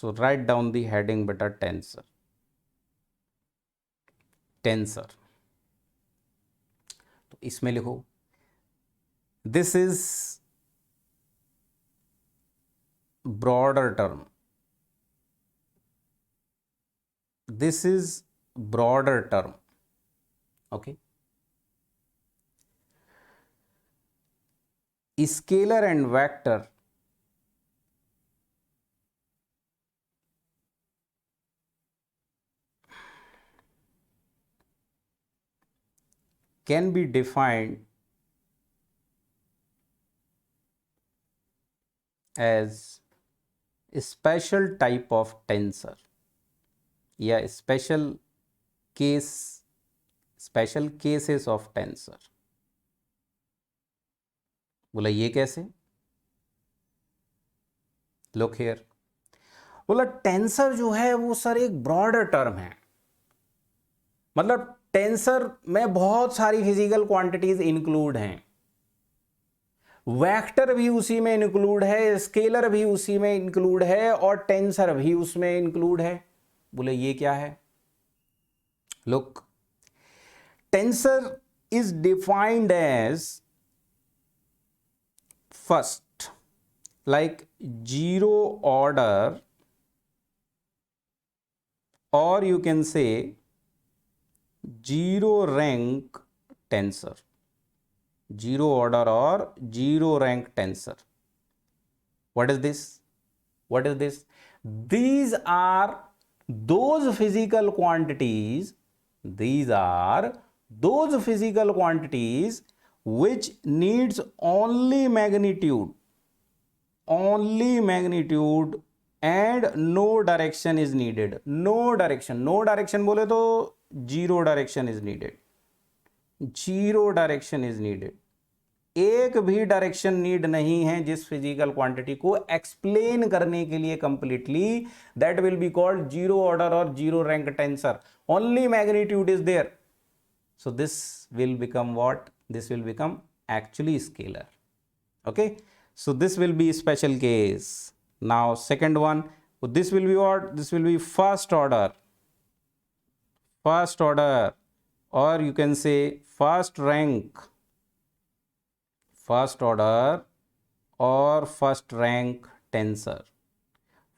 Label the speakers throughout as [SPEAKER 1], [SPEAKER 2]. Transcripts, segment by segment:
[SPEAKER 1] So write down the heading बेटा tensor. Tensor तो इसमें लिखो this is broader term, this is broader term. Okay, scalar and vector can be defined as a special type of tensor या special cases of tensor। बोला ये कैसे? Look here, बोला tensor जो है वो सर एक ब्रॉडर टर्म है, मतलब टेंसर में बहुत सारी फिजिकल क्वांटिटीज इंक्लूड हैं, वेक्टर भी उसी में इंक्लूड है, स्केलर भी उसी में इंक्लूड है और टेंसर भी उसमें इंक्लूड है। बोले ये क्या है? Look, tensor is defined as first like zero order, or you can say zero rank tensor, zero order or zero rank tensor। what is this? what is this? These are those physical quantities, these are those physical quantities which needs only magnitude and no direction is needed। no direction बोले तो zero direction is needed, zero direction is needed। एक भी direction need नहीं है जिस physical quantity को explain करने के लिए completely, that will be called zero order और zero rank tensor. Only magnitude is there, so this will become what? This will become actually scalar. Okay, so this will be special case। now second one, this will be what? this will be first order, or you can say first rank, first order और first rank tensor।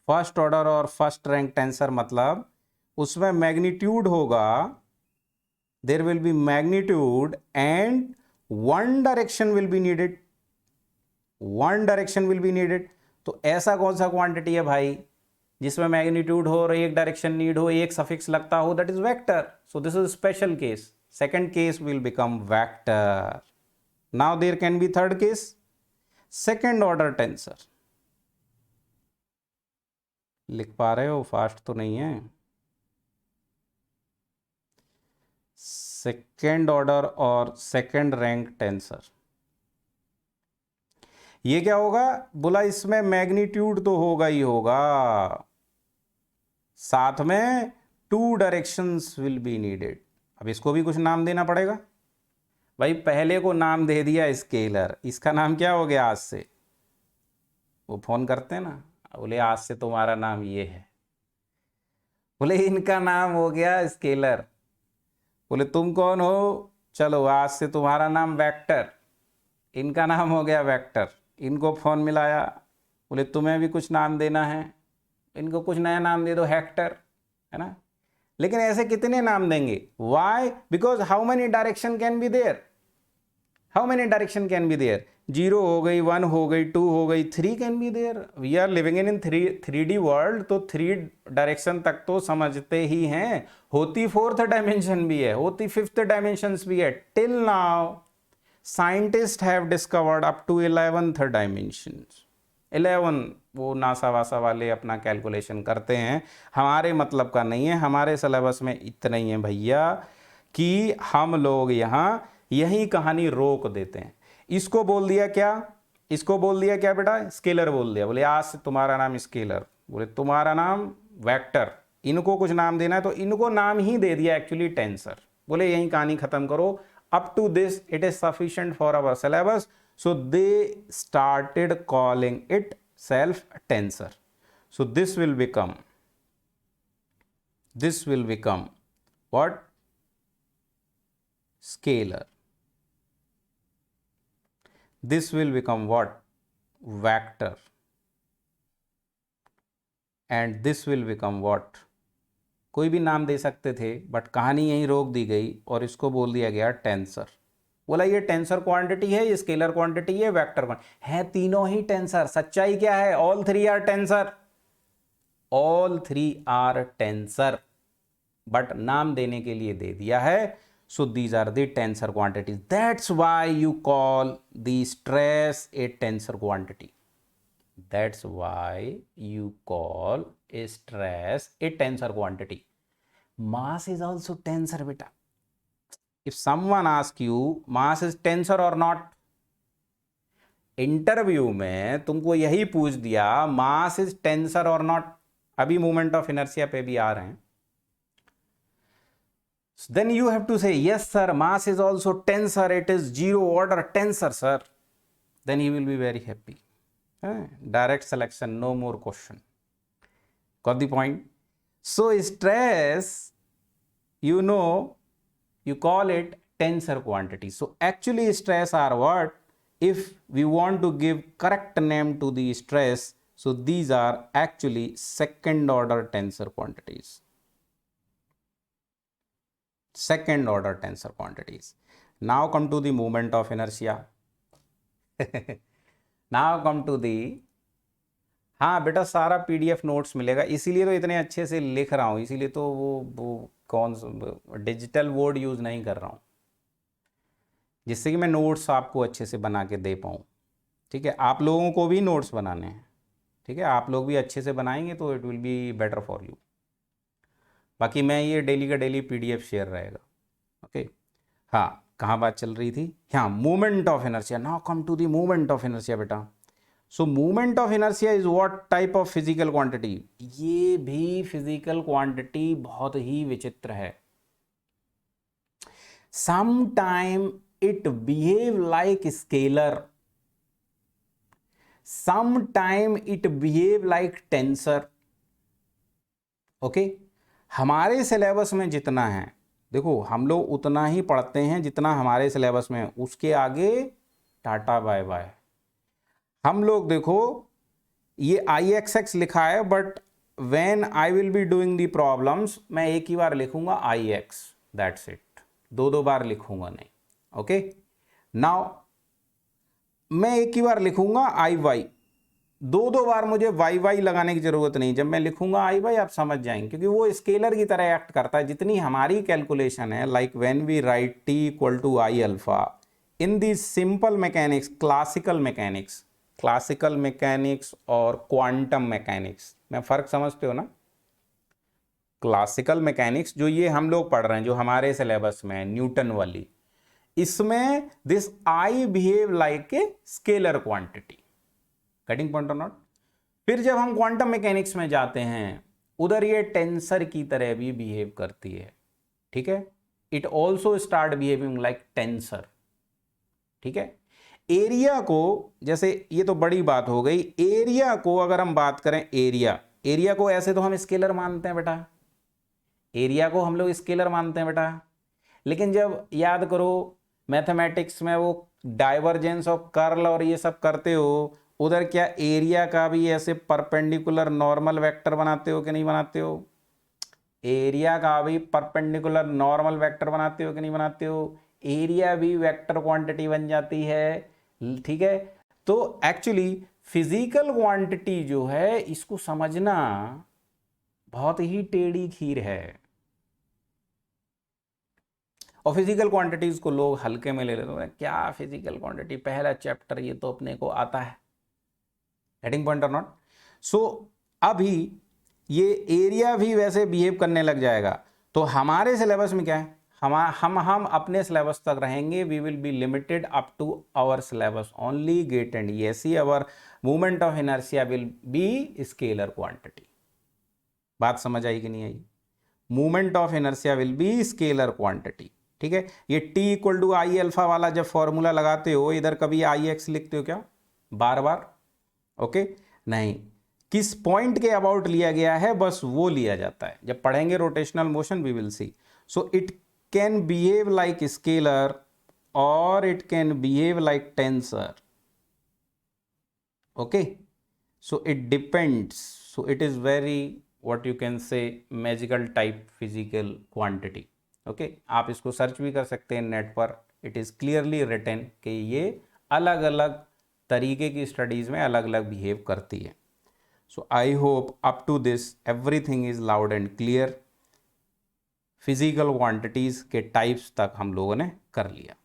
[SPEAKER 1] First order और first rank tensor मतलब उसमें magnitude होगा, there will be magnitude and one direction will be needed, one direction will be needed. तो ऐसा कौन सा quantity है भाई जिसमें मैग्नीट्यूड हो और एक डायरेक्शन नीड हो, एक सफिक्स लगता हो? That is vector. So this is special case. Second case will become vector. Now there can be third case, second order tensor. लिख पा रहे हो? फास्ट तो नहीं है। सेकंड ऑर्डर और सेकंड रैंक टेंसर, ये क्या होगा? बोला इसमें मैग्नीट्यूड तो होगा ही होगा, साथ में two directions will be needed. अब इसको भी कुछ नाम देना पड़ेगा भाई। पहले को नाम दे दिया स्केलर, इसका नाम क्या हो गया आज से? वो फोन करते हैं ना, बोले आज से तुम्हारा नाम ये है, बोले इनका नाम हो गया स्केलर। बोले तुम कौन हो? चलो आज से तुम्हारा नाम वेक्टर, इनका नाम हो गया वेक्टर। इनको फोन मिलाया, बोले तुम्हें भी कुछ नाम देना है, इनको कुछ नया नाम दे दो, हेक्टर, है ना। लेकिन ऐसे कितने नाम देंगे? Why? Because how many direction can be there? How many direction can be there? Zero हो गई, वन हो गई, टू हो गई, three can be there. We are living in 3D world, तो 3 डायरेक्शन तक तो समझते ही हैं। होती फोर्थ डायमेंशन भी है, होती फिफ्थ डायमेंशन भी है। Till now scientist have discovered up to 11th dimension. 11 वो नासा वासा वाले अपना कैलकुलेशन करते हैं, हमारे मतलब का नहीं है। हमारे सिलेबस में इतना ही है भैया कि हम लोग यहाँ यही कहानी रोक देते हैं। इसको बोल दिया क्या? इसको बोल दिया क्या बेटा? स्केलर बोल दिया। बोले आज से तुम्हारा नाम स्केलर, बोले तुम्हारा नाम वेक्टर। इनको कुछ नाम देना है तो इनको नाम ही दे दिया एक्चुअली टेंसर। बोले यही कहानी खत्म करो। Up to this it is sufficient for our syllabus, so they started calling it self tensor। So this will become what? Scalar. This will become what? Vector. And this will become what? कोई भी नाम दे सकते थे, but कहानी यहीं रोक दी गई और इसको बोल दिया गया टेंसर। बोला ये टेंसर क्वांटिटी है, ये स्केलर क्वांटिटी है, वेक्टर क्वांटिटी है, तीनों ही टेंसर। सच्चाई क्या है? All three are tensor, all three are tensor, but नाम देने के लिए दे दिया है। So these are the tensor quantities. That's why you call the stress a tensor quantity. That's why you call a stress a tensor quantity. Mass is also tensor, beta. If someone asks you mass is tensor or not, interview में तुमको यही पूछ दिया mass is tensor और not, अभी moment of inertia पे भी आ रहे हैं, then you have to say yes sir, mass is also tensor, it is zero order tensor sir, then he will be very happy. Direct selection, no more question. Got the point? So stress, you know, you call it tensor quantity. So actually stress are what? If we want to give correct name to the stress, so these are actually second order tensor quantities. Second order tensor quantities. Now come to the moment of inertia. Now come to the, हाँ बेटा सारा PDF notes मिलेगा, इसीलिए तो इतने अच्छे से लिख रहा हूँ, इसीलिए तो वो कौन डिजिटल बोर्ड यूज़ नहीं कर रहा हूँ, जिससे कि मैं नोट्स आपको अच्छे से बना के दे पाऊँ। ठीक है, आप लोगों को भी नोट्स बनाने हैं, ठीक है, आप लोग भी अच्छे से बनाएंगे तो it will be better for you. बाकी मैं ये डेली का डेली पीडीएफ शेयर रहेगा। ओके, हाँ कहाँ बात चल रही थी? हाँ, movement of inertia. Now come to the movement of inertia बेटा। So movement of inertia is what type of physical quantity? ये भी फिजिकल क्वांटिटी बहुत ही विचित्र है। Some time it behave like scalar, some time it behave like tensor. Okay, हमारे syllabus में जितना है, देखो हम लोग उतना ही पढ़ते हैं जितना हमारे सिलेबस में है, उसके आगे टाटा बाय बाय। हम लोग देखो ये IXX लिखा है, but when I will be doing the problems मैं एक ही बार लिखूंगा IX, दैट्स इट, दो बार लिखूंगा नहीं। ओके, नाउ मैं एक ही बार लिखूंगा IY, दो बार मुझे YY लगाने की जरूरत नहीं। जब मैं लिखूंगा IY आप समझ जाएंगे, क्योंकि वो स्केलर की तरह एक्ट करता है। जितनी हमारी कैलकुलेशन है, like when we write T equal to I alpha in the simple mechanics, classical mechanics और क्वांटम मैकेनिक्स में फ़र्क समझते हो ना? क्लासिकल मैकेनिक्स जो ये हम लोग पढ़ रहे हैं, जो हमारे सिलेबस में है, न्यूटन वाली, इसमें this I behave like a scalar quantity. Cutting point और नॉट? फिर जब हम क्वांटम मैकेनिक्स में जाते हैं, उधर ये टेंसर की तरह भी बिहेव करती है। ठीक है, it also start behaving like tensor. ठीक है, एरिया को, जैसे ये तो बड़ी बात हो गई, एरिया को अगर हम बात करें, एरिया को ऐसे तो हम स्केलर मानते हैं बेटा, एरिया को हम लोग स्केलर मानते हैं बेटा, लेकिन जब याद करो मैथमेटिक्स में वो डाइवर्जेंस और कर्ल और ये सब करते हो, उधर क्या एरिया का भी ऐसे परपेंडिकुलर नॉर्मल वेक्टर बनाते हो कि नहीं बनाते हो? एरिया का भी परपेंडिकुलर नॉर्मल वेक्टर बनाते हो कि नहीं बनाते हो? एरिया भी वेक्टर क्वांटिटी बन जाती है। ठीक है, तो एक्चुअली फिजिकल क्वांटिटी जो है, इसको समझना बहुत ही टेढ़ी खीर है, और फिजिकल क्वांटिटीज को लोग हल्के में ले लेते हैं। क्या फिजिकल क्वांटिटी, पहला चैप्टर ये तो अपने को आता है। गेटिंग पॉइंट और नॉट? सो अभी ये एरिया भी वैसे बिहेव करने लग जाएगा, तो हमारे सिलेबस में क्या है, हम अपने सिलेबस तक रहेंगे। We will be limited up to our syllabus only, GATE and ESE। Our movement of inertia will be scalar quantity. बात समझ आई कि नहीं आई? Movement of inertia will be scalar quantity. ठीक है, ये T equal to I alpha वाला जब फॉर्मूला लगाते हो, इधर कभी IX लिखते हो क्या बार बार? ओके, नहीं, किस पॉइंट के अबाउट लिया गया है बस वो लिया जाता है। जब पढ़ेंगे rotational motion we will see. So it can behave like scalar और it can behave like tensor. Okay, so it depends. So it is very what you can say magical type physical quantity. Okay, आप इसको search भी कर सकते हैं net पर। It is clearly written कि ये अलग अलग तरीके की स्टडीज़ में अलग अलग बिहेव करती है। So I hope up to this everything is loud and clear. Physical quantities के टाइप्स तक हम लोगों ने कर लिया।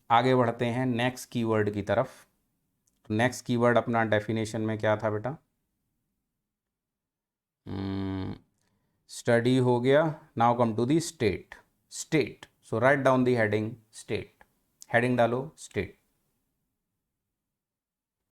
[SPEAKER 1] आगे बढ़ते हैं नेक्स्ट कीवर्ड की तरफ। तो नेक्स्ट कीवर्ड अपना डेफिनेशन में क्या था बेटा? स्टडी हो गया। Now come to the state. State, so write down the heading state. Heading डालो स्टेट।